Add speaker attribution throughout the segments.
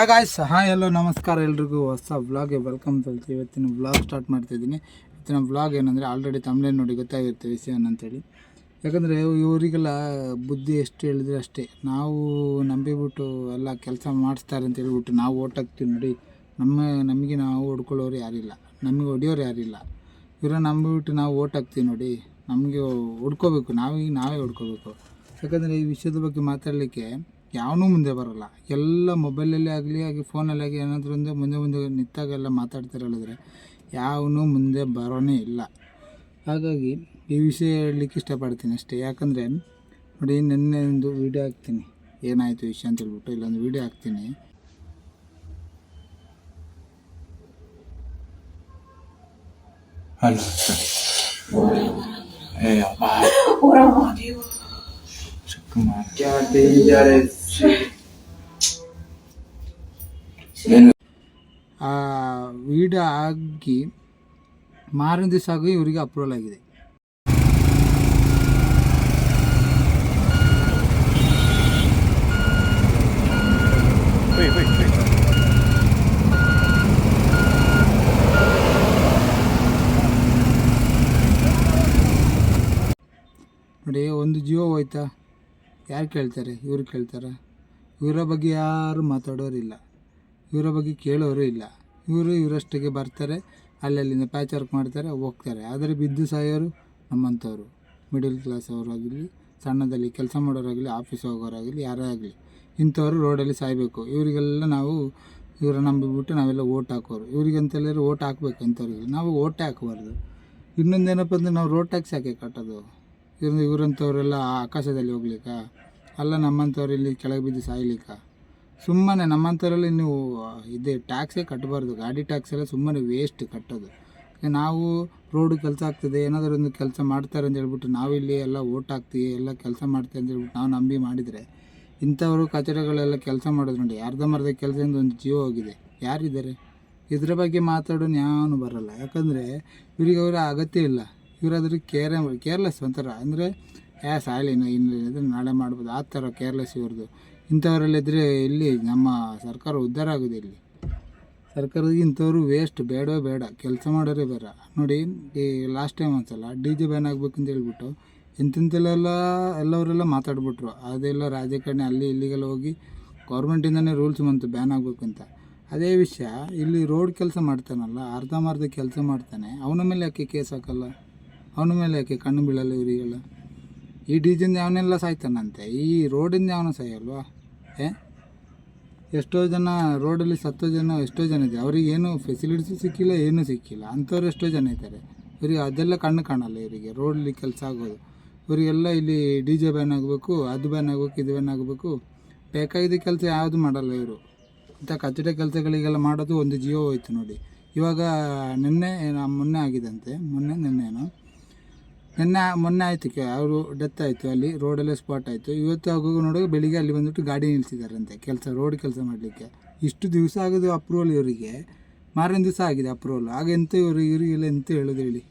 Speaker 1: Guys ಎಲ್ಲೋ ನಮಸ್ಕಾರ ಎಲ್ರಿಗೂ ಹೊಸ ವ್ಲಾಗ್ಗೆ ವೆಲ್ಕಮ್ ಅಂತ ಇವತ್ತಿನ ವ್ಲಾಗ್ ಸ್ಟಾರ್ಟ್ ಮಾಡ್ತಾಯಿದ್ದೀನಿ. ಇವತ್ತಿನ ವ್ಲಾಗ್ ಏನಂದರೆ ಆಲ್ರೆಡಿ ತಮ್ಮನೇ ನೋಡಿ ಗೊತ್ತಾಗಿರುತ್ತೆ ವಿಷಯ ಏನಂತೇಳಿ. ಯಾಕಂದರೆ ಇವರಿಗೆಲ್ಲ ಬುದ್ಧಿ ಎಷ್ಟು ಹೇಳಿದ್ರೆ ಅಷ್ಟೇ. ನಾವು ನಂಬಿಬಿಟ್ಟು ಎಲ್ಲ ಕೆಲಸ ಮಾಡಿಸ್ತಾರೆ ಅಂತ ಹೇಳ್ಬಿಟ್ಟು ನಾವು ಓಟ್ ಹಾಕ್ತೀವಿ ನೋಡಿ. ನಮಗೆ ನಾವು ಹೊಡ್ಕೊಳ್ಳೋರು ಯಾರಿಲ್ಲ, ನಮಗೆ ಹೊಡಿಯೋರು ಯಾರಿಲ್ಲ. ಇವರನ್ನ ನಂಬಿಬಿಟ್ಟು ನಾವು ಓಟ್ ಹಾಕ್ತೀವಿ ನೋಡಿ, ನಮಗೆ ಹೊಡ್ಕೋಬೇಕು, ನಾವೇ ಹೊಡ್ಕೋಬೇಕು. ಯಾಕಂದರೆ ಈ ವಿಷಯದ ಬಗ್ಗೆ ಮಾತಾಡಲಿಕ್ಕೆ ಯಾವನೂ ಮುಂದೆ ಬರೋಲ್ಲ. ಎಲ್ಲ ಮೊಬೈಲಲ್ಲೇ ಆಗಲಿ ಫೋನಲ್ಲೇ ಆಗಿ ಏನಾದರೂ ಮುಂದೆ ನಿಂತಾಗೆಲ್ಲ ಮಾತಾಡ್ತಾರೆ ಹೇಳಿದ್ರೆ ಯಾವನೂ ಮುಂದೆ ಬರೋನೇ ಇಲ್ಲ. ಹಾಗಾಗಿ ಈ ವಿಷಯ ಹೇಳಲಿಕ್ಕೆ ಇಷ್ಟಪಡ್ತೀನಿ ಅಷ್ಟೇ. ಯಾಕಂದರೆ ನೋಡಿ, ನಿನ್ನೆ ಒಂದು ವೀಡಿಯೋ ಹಾಕ್ತೀನಿ, ಏನಾಯಿತು ವಿಷಯ ಅಂತ ಹೇಳ್ಬಿಟ್ಟು ಇಲ್ಲೊಂದು ವೀಡಿಯೋ ಹಾಕ್ತೀನಿ. ಆ ವಿಡಿಯೋ ಆಗಿ ಮಾರನೇ ದಿವಸ ಆಗಿ ಇವರಿಗೆ ಅಪ್ರೂವಲ್ ಆಗಿದೆ. ನೋಡಿ, ಒಂದು ಜೀವ ಹೋಯ್ತಾ ಯಾರು ಕೇಳ್ತಾರೆ? ಇವ್ರು ಕೇಳ್ತಾರೆ? ಇವರ ಬಗ್ಗೆ ಯಾರು ಮಾತಾಡೋರಿಲ್ಲ, ಇವರ ಬಗ್ಗೆ ಕೇಳೋರು ಇಲ್ಲ. ಇವರಷ್ಟಿಗೆ ಬರ್ತಾರೆ, ಅಲ್ಲಿಂದ ಪ್ಯಾಚ್ ವರ್ಕ್ ಮಾಡ್ತಾರೆ, ಹೋಗ್ತಾರೆ. ಆದರೆ ಬಿದ್ದು ಸಾಯೋರು ನಮ್ಮಂಥವ್ರು, ಮಿಡಲ್ ಕ್ಲಾಸ್ ಅವರಾಗಲಿ, ಸಣ್ಣದಲ್ಲಿ ಕೆಲಸ ಮಾಡೋರಾಗಲಿ, ಆಫೀಸ್ ಹೋಗೋರಾಗಲಿ, ಯಾರೇ ಆಗಲಿ ಇಂಥವ್ರು ರೋಡಲ್ಲಿ ಸಾಯಬೇಕು. ಇವರಿಗೆಲ್ಲ ನಾವು ಇವರ ನಂಬಿಬಿಟ್ಟು ನಾವೆಲ್ಲ ಓಟ್ ಹಾಕೋರು. ಇವರಿಗಂತೆಲ್ಲರೂ ಓಟ್ ಹಾಕ್ಬೇಕು. ಇಂಥವ್ರಿಗೆ ನಾವು ಓಟೇ ಹಾಕಬಾರ್ದು. ಇನ್ನೊಂದೇನಪ್ಪ ಅಂದರೆ ನಾವು ರೋಡ್ ಟ್ಯಾಕ್ಸ್ ಯಾಕೆ ಕಟ್ಟೋದು? ಇವರಂಥವರೆಲ್ಲ ಆಕಾಶದಲ್ಲಿ ಹೋಗ್ಲಿಕ್ಕೆ ಅಲ್ಲ, ನಮ್ಮಂಥವ್ರು ಇಲ್ಲಿ ಕೆಳಗೆ ಬಿದ್ದು ಸಾಯ್ಲಿಕ್ಕ? ಸುಮ್ಮನೆ ನಮ್ಮಂಥವರಲ್ಲಿ ನೀವು ಇದೇ ಟ್ಯಾಕ್ಸೇ ಕಟ್ಟಬಾರ್ದು. ಗಾಡಿ ಟ್ಯಾಕ್ಸ್ ಎಲ್ಲ ಸುಮ್ಮನೆ ವೇಸ್ಟ್ ಕಟ್ಟೋದು. ನಾವು ರೋಡು ಕೆಲಸ ಆಗ್ತದೆ, ಏನಾದರೂ ಒಂದು ಕೆಲಸ ಮಾಡ್ತಾರೆ ಅಂತ ಹೇಳ್ಬಿಟ್ಟು ನಾವಿಲ್ಲಿ ಎಲ್ಲ ಓಟ್ ಹಾಕ್ತೀವಿ, ಎಲ್ಲ ಕೆಲಸ ಮಾಡ್ತೀವಿ ಅಂತ ಹೇಳ್ಬಿಟ್ಟು ನಾವು ನಂಬಿ ಮಾಡಿದರೆ ಇಂಥವರು ಕಚೇರಿಗಳೆಲ್ಲ ಕೆಲಸ ಮಾಡೋದು ನೋಡಿ. ಅರ್ಧಂಬರ್ಧ ಕೆಲಸದಿಂದ ಒಂದು ಜೀವ ಹೋಗಿದೆ. ಯಾರಿದ್ದಾರೆ? ಇದ್ರ ಬಗ್ಗೆ ಮಾತಾಡೋನು ಯಾವನು ಬರೋಲ್ಲ. ಯಾಕಂದರೆ ಇವರಿಗೆ ಅವರ ಅಗತ್ಯ ಇಲ್ಲ. ಇವರಾದ್ರೆ ಕೇರ್ಲೆಸ್ ಒಂಥರ, ಅಂದರೆ ಸಾಯಲಿ ಇನ್ನು ನಾಳೆ ಮಾಡ್ಬೋದು ಆ ಥರ ಕೇರ್ಲೆಸ್ ಇವ್ರದ್ದು. ಇಂಥವರಲ್ಲಿದ್ದರೆ ಇಲ್ಲಿ ನಮ್ಮ ಸರ್ಕಾರ ಉದ್ಧಾರ ಆಗೋದು. ಇಲ್ಲಿ ಸರ್ಕಾರದಲ್ಲಿ ಇಂಥವ್ರು ವೇಸ್ಟ್, ಬೇಡವೇ ಬೇಡ, ಕೆಲಸ ಮಾಡೋರೇ ಬೇಡ. ನೋಡಿ, ಈ ಲಾಸ್ಟ್ ಟೈಮ್ ಒಂದ್ಸಲ DJ ಬ್ಯಾನ್ ಆಗಬೇಕಂತ ಹೇಳ್ಬಿಟ್ಟು ಎಲ್ಲವರೆಲ್ಲ ಮಾತಾಡ್ಬಿಟ್ರು. ಅದೆಲ್ಲ ರಾಜಕಾರಣಿ ಅಲ್ಲಿ ಇಲ್ಲಿಗೆಲ್ಲ ಹೋಗಿ ಗೌರ್ಮೆಂಟಿಂದನೇ ರೂಲ್ಸ್ ಬಂತು ಬ್ಯಾನ್ ಆಗಬೇಕು ಅಂತ. ಅದೇ ವಿಷಯ ಇಲ್ಲಿ ರೋಡ್ ಕೆಲಸ ಮಾಡ್ತಾನಲ್ಲ, ಅರ್ಧಂಬರ್ಧ ಕೆಲಸ ಮಾಡ್ತಾನೆ, ಅವನ ಮೇಲೆ ಯಾಕೆ ಕೇಸ್ ಹಾಕಲ್ಲ? ಅವನ ಮೇಲೆ ಯಾಕೆ ಕಣ್ಣು ಬೀಳಲ್ಲ ಇವರಿಗೆಲ್ಲ? ಈ ಡಿಜಿಂದ ಅವನೆಲ್ಲ ಸಾಯ್ತಾನಂತೆ, ಈ ರೋಡಿಂದ ಅವನು ಸಾಯಲ್ವಾ? ಎಷ್ಟೋ ಜನ ರೋಡಲ್ಲಿ ಎಷ್ಟೋ ಜನ ಇದೆ, ಅವ್ರಿಗೇನು ಫೆಸಿಲಿಟೀಸು ಸಿಕ್ಕಿಲ್ಲ, ಏನೂ ಸಿಕ್ಕಿಲ್ಲ. ಅಂಥವ್ರು ಎಷ್ಟೋ ಜನ ಇದ್ದಾರೆ. ಇವರಿಗೆ ಅದೆಲ್ಲ ಕಣ್ಣು ಕಾಣಲ್ಲ. ಇವರಿಗೆ ರೋಡಲ್ಲಿ ಕೆಲಸ ಆಗೋದು. ಇವರಿಗೆಲ್ಲ ಇಲ್ಲಿ DJ ಬ್ಯಾನ್ ಆಗಬೇಕು, ಅದು ಬ್ಯಾನ್ ಆಗಬೇಕು, ಇದು ಬ್ಯಾನ್ ಆಗಬೇಕು. ಬೇಕಾಗಿದ್ದ ಕೆಲಸ ಯಾವುದು ಮಾಡಲ್ಲ ಇವರು. ಇಂಥ ಕಚಡ ಕೆಲಸಗಳಿಗೆಲ್ಲ ಮಾಡೋದು ಒಂದು ಜೀವ ಹೋಯ್ತು ನೋಡಿ. ಇವಾಗ ಮೊನ್ನೆ ಆಗಿದಂತೆ, ಮೊನ್ನೆ ಆಯಿತು, ಅವರು ಡೆತ್ ಆಯಿತು, ಅಲ್ಲಿ ರೋಡಲ್ಲೇ ಸ್ಪಾಟ್ ಆಯಿತು. ಇವತ್ತು ಆಗೋದು ನೋಡೋ ಬೆಳಿಗ್ಗೆ ಅಲ್ಲಿ ಬಂದುಬಿಟ್ಟು ಗಾಡಿ ನಿಲ್ಲಿಸಿದಾರಂತೆ ರೋಡ್ ಕೆಲಸ ಮಾಡಲಿಕ್ಕೆ. ಇಷ್ಟು ದಿವಸ ಆಗೋದು ಅಪ್ರೂವಲ್ ಇವರಿಗೆ, ಮಾರನೇ ದಿವಸ ಆಗಿದೆ ಅಪ್ರೂವಲ್. ಆಗ ಎಂತ ಇವರಿಗೆಲ್ಲ ಎಂತ ಹೇಳೋದು ಹೇಳಿ?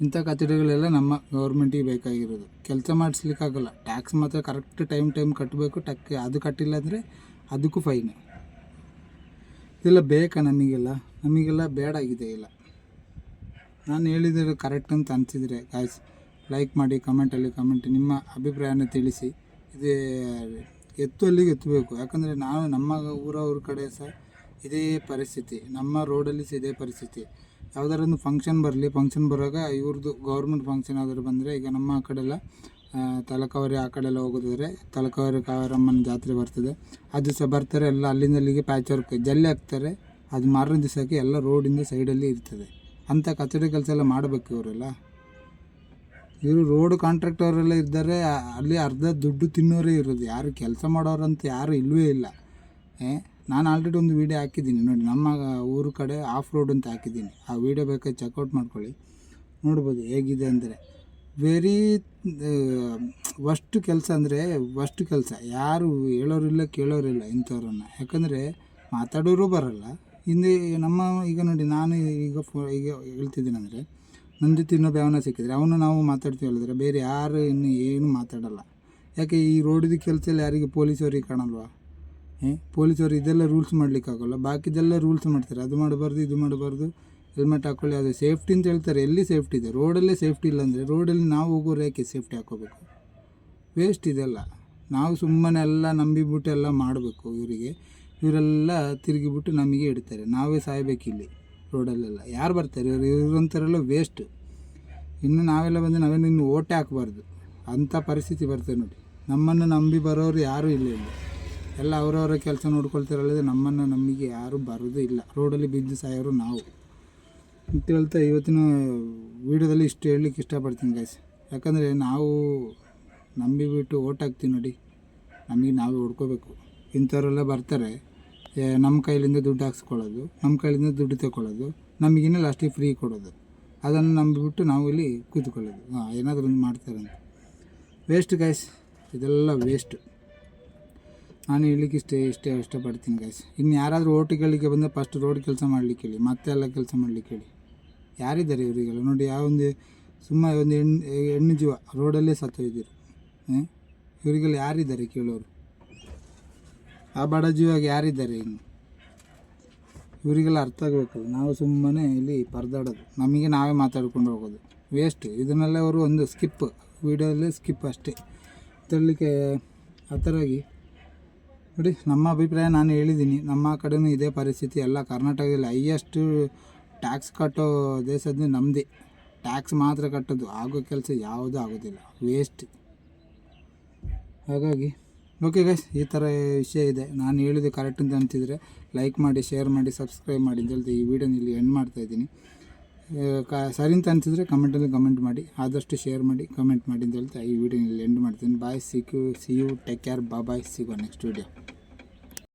Speaker 1: ಇಂಥ ಕಚೇರಿಗಳೆಲ್ಲ ನಮ್ಮ ಗೌರ್ಮೆಂಟಿಗೆ ಬೇಕಾಗಿರೋದು. ಕೆಲಸ ಮಾಡಿಸ್ಲಿಕ್ಕಾಗಲ್ಲ. ಟ್ಯಾಕ್ಸ್ ಮಾತ್ರ ಕರೆಕ್ಟ್ ಟೈಮ್ ಕಟ್ಟಬೇಕು. ಅದು ಕಟ್ಟಿಲ್ಲ ಅಂದರೆ ಅದಕ್ಕೂ ಫೈನ್. ಇದೆಲ್ಲ ಬೇಕಾ ನಮಗೆಲ್ಲ ಬೇಡಾಗಿದೆ. ಇಲ್ಲ, ನಾನು ಹೇಳಿದರೆ ಕರೆಕ್ಟ್ ಅಂತ ಅನಿಸಿದರೆ ಗಾಯ್ಸ್ ಲೈಕ್ ಮಾಡಿ, ಕಮೆಂಟ್ ನಿಮ್ಮ ಅಭಿಪ್ರಾಯನ ತಿಳಿಸಿ. ಇದು ಎತ್ತುವಲ್ಲಿಗೆ ಎತ್ತಬೇಕು. ಯಾಕಂದರೆ ನಮ್ಮ ಊರ ಕಡೆ ಸಹ ಇದೇ ಪರಿಸ್ಥಿತಿ, ನಮ್ಮ ರೋಡಲ್ಲಿ ಸಹ ಇದೇ ಪರಿಸ್ಥಿತಿ. ಯಾವುದಾರೊಂದು ಫಂಕ್ಷನ್ ಬರುವಾಗ ಇವ್ರದ್ದು ಗೌರ್ಮೆಂಟ್ ಫಂಕ್ಷನ್ ಆದರೂ ಬಂದರೆ, ಈಗ ನಮ್ಮ ಕಡೆಲ್ಲ ತಲಕಾವೇರಿ ಆ ಕಡೆಲ್ಲ ಹೋಗೋದಾದರೆ ತಲಕಾವೇರಿ ಕಾವೇರಮ್ಮನ ಜಾತ್ರೆ ಬರ್ತದೆ, ಅದು ಸಹ ಬರ್ತಾರೆ. ಎಲ್ಲ ಅಲ್ಲಿಂದಲ್ಲಿಗೆ ಪ್ಯಾಚ್ ವರ್ಕ್ ಜಲ್ಲಿ ಹಾಕ್ತಾರೆ. ಅದು ಮಾರನೇ ದಿವಸಕ್ಕೆ ಎಲ್ಲ ರೋಡಿಂದ ಸೈಡಲ್ಲಿ ಇರ್ತದೆ. ಅಂಥ ಕಚೇರಿ ಕೆಲಸ ಎಲ್ಲ ಮಾಡಬೇಕು ಇವರೆಲ್ಲ. ಇವರು ರೋಡ್ ಕಾಂಟ್ರಾಕ್ಟ್ ಅವರೆಲ್ಲ ಇದ್ದಾರೆ, ಅಲ್ಲಿ ಅರ್ಧ ದುಡ್ಡು ತಿನ್ನೋರೇ ಇರೋದು. ಯಾರು ಕೆಲಸ ಮಾಡೋರಂತ ಯಾರು ಇಲ್ಲವೇ ಇಲ್ಲ. ನಾನು ಆಲ್ರೆಡಿ ಒಂದು ವೀಡಿಯೋ ಹಾಕಿದ್ದೀನಿ ನೋಡಿ, ನಮ್ಮ ಊರು ಕಡೆ ಆಫ್ ರೋಡ್ ಅಂತ ಹಾಕಿದ್ದೀನಿ. ಆ ವೀಡಿಯೋ ಬೇಕಾದ್ರೆ ಚೆಕ್ಔಟ್ ಮಾಡ್ಕೊಳ್ಳಿ, ನೋಡ್ಬೋದು ಹೇಗಿದೆ ಅಂದರೆ. ವೆರಿ ವರ್ಸ್ಟ್ ಕೆಲಸ ಅಂದರೆ ವರ್ಸ್ಟ್ ಕೆಲಸ. ಯಾರು ಹೇಳೋರಿಲ್ಲ ಕೇಳೋರಿಲ್ಲ ಇಂಥವ್ರನ್ನ. ಯಾಕಂದರೆ ಮಾತಾಡೋರು ಬರೋಲ್ಲ. ಹಿಂದೆ ಈಗ ನೋಡಿ, ನಾನು ಈಗ ಹೇಳ್ತಿದ್ದೀನಿ ಅಂದರೆ ನನ್ನ ಜೊತೆ ಇನ್ನೊಬ್ಬ ಯಾವನ ಸಿಕ್ಕಿದ್ರೆ ನಾವು ಮಾತಾಡ್ತೀವಿ ಹೇಳಿದ್ರೆ ಬೇರೆ ಯಾರು ಏನು ಮಾತಾಡಲ್ಲ. ಯಾಕೆ? ಈ ರೋಡಿದ ಕೆಲಸ ಎಲ್ಲ ಯಾರಿಗೆ? ಪೊಲೀಸವ್ರಿಗೆ ಕಾಣಲ್ವಾ? ಪೊಲೀಸರು ಇದೆಲ್ಲ ರೂಲ್ಸ್ ಮಾಡಲಿಕ್ಕಾಗಲ್ಲ, ಬಾಕಿದೆಲ್ಲ ರೂಲ್ಸ್ ಮಾಡ್ತಾರೆ. ಅದು ಮಾಡಬಾರ್ದು, ಇದು ಮಾಡಬಾರ್ದು, ಹೆಲ್ಮೆಟ್ ಹಾಕ್ಕೊಳ್ಳಿ, ಅದು ಸೇಫ್ಟಿ ಅಂತ ಹೇಳ್ತಾರೆ. ಎಲ್ಲಿ ಸೇಫ್ಟಿ ಇದೆ? ರೋಡಲ್ಲೇ ಸೇಫ್ಟಿ ಇಲ್ಲ ಅಂದರೆ ರೋಡಲ್ಲಿ ನಾವು ಹೋಗೋರು ಯಾಕೆ ಸೇಫ್ಟಿ ಹಾಕ್ಕೋಬೇಕು? ವೇಸ್ಟ್ ಇದೆಲ್ಲ. ನಾವು ಸುಮ್ಮನೆ ಎಲ್ಲ ನಂಬಿಬಿಟ್ಟು ಎಲ್ಲ ಮಾಡಬೇಕು. ಇವರೆಲ್ಲ ತಿರುಗಿಬಿಟ್ಟು ನಮಗೆ ಇಡ್ತಾರೆ, ನಾವೇ ಸಾಯಬೇಕಿಲ್ಲಿ ರೋಡಲ್ಲೆಲ್ಲ. ಯಾರು ಬರ್ತಾರೆ? ಇವರಂತಾರೆಲ್ಲ ವೇಸ್ಟ್. ಇನ್ನು ನಾವೆಲ್ಲ ಬಂದು ನಾವೇನು ಇನ್ನು ಓಟೆ ಹಾಕಬಾರ್ದು ಅಂಥ ಪರಿಸ್ಥಿತಿ ಬರ್ತದೆ ನೋಡಿ. ನಮ್ಮನ್ನು ನಂಬಿ ಬರೋರು ಯಾರೂ ಇಲ್ಲ ಇಲ್ಲಿ. ಎಲ್ಲ ಅವರವರ ಕೆಲಸ ನೋಡ್ಕೊಳ್ತಾರಲ್ಲದೆ ನಮ್ಮನ್ನು ನಮಗೆ ಯಾರೂ ಬರೋದು ಇಲ್ಲ. ರೋಡಲ್ಲಿ ಬಿದ್ದು ಸಾಯೋರು ನಾವು ಅಂತ ಹೇಳ್ತಾ ಇವತ್ತಿನ ವೀಡಿಯೋದಲ್ಲಿ ಇಷ್ಟು ಹೇಳಲಿಕ್ಕೆ ಇಷ್ಟಪಡ್ತೀನಿ ಗೈಸ್. ಯಾಕಂದರೆ ನಾವು ನಂಬಿಬಿಟ್ಟು ಓಟ್ ಹಾಕ್ತೀವಿ ನೋಡಿ, ನಮಗೆ ನಾವೇ ಹೊಡ್ಕೋಬೇಕು. ಇಂಥವರೆಲ್ಲ ಬರ್ತಾರೆ, ನಮ್ಮ ಕೈಲಿಂದ ದುಡ್ಡು ಹಾಕ್ಸ್ಕೊಳ್ಳೋದು, ನಮ್ಮ ಕೈಲಿಂದ ದುಡ್ಡು ತಗೊಳ್ಳೋದು, ನಮಗಿನ್ನ ಲಾಸ್ಟಿಗೆ ಫ್ರೀ ಕೊಡೋದು. ಅದನ್ನು ನಂಬಿಬಿಟ್ಟು ನಾವು ಇಲ್ಲಿ ಕೂತ್ಕೊಳ್ಳೋದು. ಏನಾದರೂ ಒಂದು ಮಾಡ್ತಾರೆ ಅಂತ. ವೇಸ್ಟ್ ಗೈಸ್, ಇದೆಲ್ಲ ವೇಸ್ಟ್. ನಾನು ಹೇಳಲಿಕ್ಕೆ ಇಷ್ಟೇ ಇಷ್ಟಪಡ್ತೀನಿ ಗೈಸ್. ಇನ್ನು ಯಾರಾದರೂ ಓಟಿಗಳಿಗೆ ಬಂದರೆ ಫಸ್ಟ್ ರೋಡ್ ಕೆಲಸ ಮಾಡಲಿಕ್ಕೆ ಹೇಳಿ, ಮತ್ತೆ ಎಲ್ಲ ಕೆಲಸ ಮಾಡಲಿಕ್ಕೆ ಹೇಳಿ. ಯಾರಿದ್ದಾರೆ ಇವರಿಗೆಲ್ಲ ನೋಡಿ? ಯಾವೊಂದು ಸುಮ್ಮನೆ ಒಂದು ಹೆಣ್ಣು ಜೀವ ರೋಡಲ್ಲೇ ಸತ್ತೋಯ್ದಿರು. ಇವರಿಗೆಲ್ಲ ಯಾರಿದ್ದಾರೆ ಕೇಳೋರು? ಆ ಬಡ ಜೀವಾಗ ಯಾರಿದ್ದಾರೆ? ಇನ್ನು ಇವರಿಗೆಲ್ಲ ಅರ್ಥ ಆಗಬೇಕಲ್ಲ. ನಾವು ಸುಮ್ಮನೆ ಇಲ್ಲಿ ಪರದಾಡೋದು, ನಮಗೆ ನಾವೇ ಮಾತಾಡ್ಕೊಂಡು ಹೋಗೋದು ವೇಸ್ಟ್. ಇದನ್ನೆಲ್ಲ ಅವರು ಒಂದು ಸ್ಕಿಪ್, ವೀಡಿಯೋದಲ್ಲೇ ಸ್ಕಿಪ್ ಅಷ್ಟೇ ತರಲಿಕ್ಕೆ. ಆ ಥರವಾಗಿ ನೋಡಿ, ನಮ್ಮ ಅಭಿಪ್ರಾಯ ನಾನು ಹೇಳಿದ್ದೀನಿ. ನಮ್ಮ ಕಡೆಯೂ ಇದೇ ಪರಿಸ್ಥಿತಿ. ಎಲ್ಲ ಕರ್ನಾಟಕದಲ್ಲಿ ಹೈಯೆಸ್ಟ್ ಟ್ಯಾಕ್ಸ್ ಕಟ್ಟೋ ದೇಶದ್ದು ನಮ್ಮದೇ. ಟ್ಯಾಕ್ಸ್ ಮಾತ್ರ ಕಟ್ಟೋದು, ಆಗೋ ಕೆಲಸ ಯಾವುದೂ ಆಗೋದಿಲ್ಲ, ವೇಸ್ಟ್. ಹಾಗಾಗಿ ಓಕೆ ಗೈಸ್, ಈ ಥರ ವಿಷಯ ಇದೆ. ನಾನು ಹೇಳಿದ್ದು ಕರೆಕ್ಟ್ ಅಂತ ಅಂತಿದ್ರೆ ಲೈಕ್ ಮಾಡಿ, ಶೇರ್ ಮಾಡಿ, ಸಬ್ಸ್ಕ್ರೈಬ್ ಮಾಡಿ ಅಂತ ಹೇಳ್ತಾ ಈ ವಿಡಿಯೋನ ಇಲ್ಲಿ ಎಂಡ್ ಮಾಡ್ತಾಯಿದ್ದೀನಿ. ಸರಿ ಅಂತ ಅನಿಸಿದ್ರೆ ಕಮೆಂಟಲ್ಲಿ ಕಮೆಂಟ್ ಮಾಡಿ, ಆದಷ್ಟು ಶೇರ್ ಮಾಡಿ, ಕಮೆಂಟ್ ಮಾಡಿ ಅಂತ ಹೇಳ್ತಾ ಈ ವಿಡಿಯೋನ ಇಲ್ಲಿ ಎಂಡ್ ಮಾಡ್ತೀನಿ. ಬಾಯ್, ಸಿ ಯು, ಟೇಕ್ ಕೇರ್, ಬಾಯ್, ಸಿಗೋ ನೆಕ್ಸ್ಟ್ ವಿಡಿಯೋ.